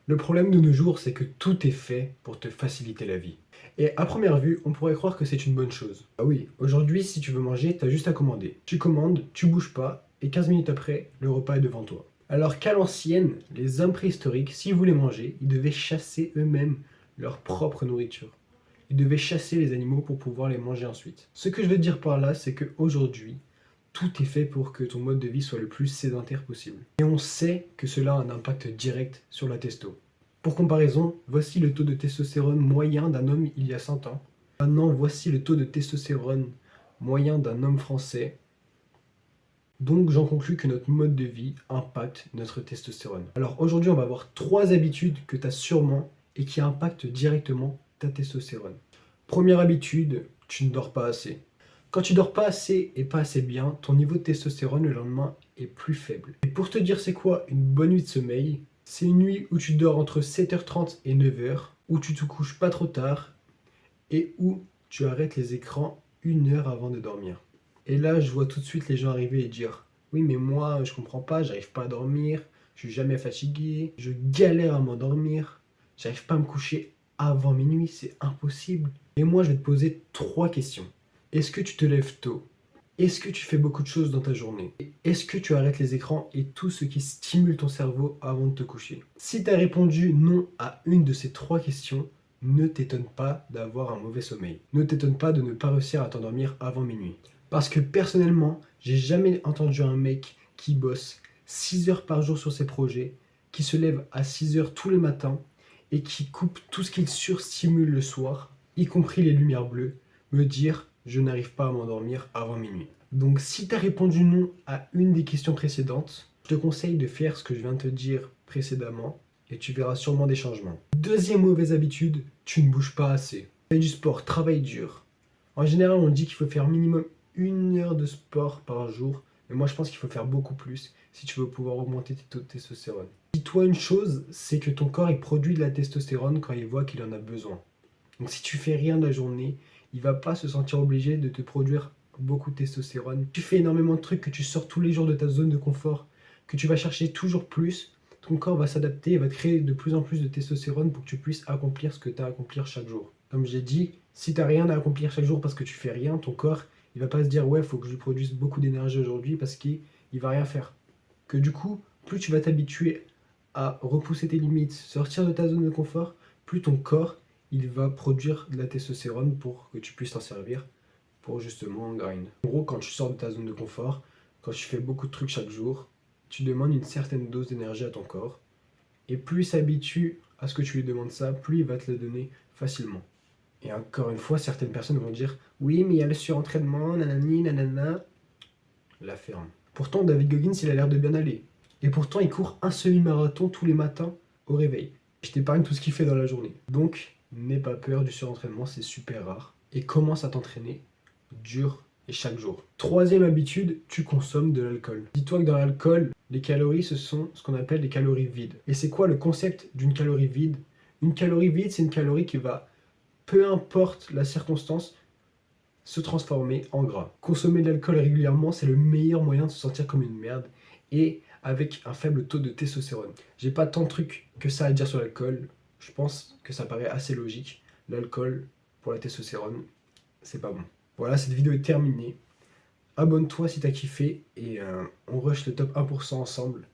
Le problème de nos jours, c'est que tout est fait pour te faciliter la vie. Et à première vue, on pourrait croire que c'est une bonne chose. Ah oui, aujourd'hui, si tu veux manger, t'as juste à commander. Tu commandes, tu bouges pas, et 15 minutes après, le repas est devant toi. Alors qu'à l'ancienne, les hommes préhistoriques, s'ils voulaient manger, ils devaient chasser eux-mêmes leur propre nourriture. Ils devaient chasser les animaux pour pouvoir les manger ensuite. Ce que je veux te dire par là, c'est qu'aujourd'hui, tout est fait pour que ton mode de vie soit le plus sédentaire possible. Et on sait que cela a un impact direct sur la testo. Pour comparaison, voici le taux de testostérone moyen d'un homme il y a 100 ans. Maintenant, voici le taux de testostérone moyen d'un homme français. Donc j'en conclus que notre mode de vie impacte notre testostérone. Alors aujourd'hui, on va voir 3 habitudes que tu as sûrement et qui impactent directement ta testostérone. Première habitude, tu ne dors pas assez. Quand tu dors pas assez et pas assez bien, ton niveau de testostérone le lendemain est plus faible. Et pour te dire c'est quoi une bonne nuit de sommeil, c'est une nuit où tu dors entre 7h30 et 9h, où tu te couches pas trop tard et où tu arrêtes les écrans 1 heure avant de dormir. Et là, je vois tout de suite les gens arriver et dire oui, mais moi, je comprends pas, j'arrive pas à dormir, je suis jamais fatigué, je galère à m'endormir, j'arrive pas à me coucher avant minuit, c'est impossible. Et moi, je vais te poser 3 questions. Est-ce que tu te lèves tôt? Est-ce que tu fais beaucoup de choses dans ta journée? Est-ce que tu arrêtes les écrans et tout ce qui stimule ton cerveau avant de te coucher? Si tu as répondu non à une de ces 3 questions, ne t'étonne pas d'avoir un mauvais sommeil. Ne t'étonne pas de ne pas réussir à t'endormir avant minuit. Parce que personnellement, j'ai jamais entendu un mec qui bosse 6 heures par jour sur ses projets, qui se lève à 6 heures tous les matins et qui coupe tout ce qu'il surstimule le soir, y compris les lumières bleues, me dire je n'arrive pas à m'endormir avant minuit. Donc si tu as répondu non à une des questions précédentes, je te conseille de faire ce que je viens de te dire précédemment et tu verras sûrement des changements. Deuxième mauvaise habitude, tu ne bouges pas assez. Fais du sport, travaille dur. En général, on dit qu'il faut faire minimum 1 heure de sport par jour, mais moi je pense qu'il faut faire beaucoup plus si tu veux pouvoir augmenter tes taux de testostérone. Dis-toi une chose, c'est que ton corps il produit de la testostérone quand il voit qu'il en a besoin. Donc si tu fais rien de la journée, il va pas se sentir obligé de te produire beaucoup de testostérone. Tu fais énormément de trucs, que tu sors tous les jours de ta zone de confort, que tu vas chercher toujours plus, ton corps va s'adapter et va te créer de plus en plus de testostérone pour que tu puisses accomplir ce que tu as à accomplir chaque jour. Comme j'ai dit, si tu n'as rien à accomplir chaque jour parce que tu fais rien, ton corps, il va pas se dire ouais, faut que je lui produise beaucoup d'énergie aujourd'hui parce qu'il va rien faire. Que du coup, plus tu vas t'habituer à repousser tes limites, sortir de ta zone de confort, plus ton corps il va produire de la testostérone pour que tu puisses t'en servir pour justement grind. En gros, quand tu sors de ta zone de confort, quand tu fais beaucoup de trucs chaque jour, tu demandes une certaine dose d'énergie à ton corps. Et plus il s'habitue à ce que tu lui demandes ça, plus il va te le donner facilement. Et encore une fois, certaines personnes vont dire oui, mais il y a le surentraînement, nanani, nanana. La ferme. Pourtant, David Goggins, il a l'air de bien aller. Et pourtant, il court un semi-marathon tous les matins au réveil. Je t'épargne tout ce qu'il fait dans la journée. Donc, n'aie pas peur du surentraînement, c'est super rare. Et commence à t'entraîner dur et chaque jour. Troisième habitude, tu consommes de l'alcool. Dis-toi que dans l'alcool, les calories, ce sont ce qu'on appelle des calories vides. Et c'est quoi le concept d'une calorie vide? Une calorie vide, c'est une calorie qui va, peu importe la circonstance, se transformer en gras. Consommer de l'alcool régulièrement, c'est le meilleur moyen de se sentir comme une merde et avec un faible taux de testostérone. J'ai pas tant de trucs que ça à dire sur l'alcool. Je pense que ça paraît assez logique. L'alcool, pour la testostérone, c'est pas bon. Voilà, cette vidéo est terminée. Abonne-toi si t'as kiffé et on rush le top 1% ensemble.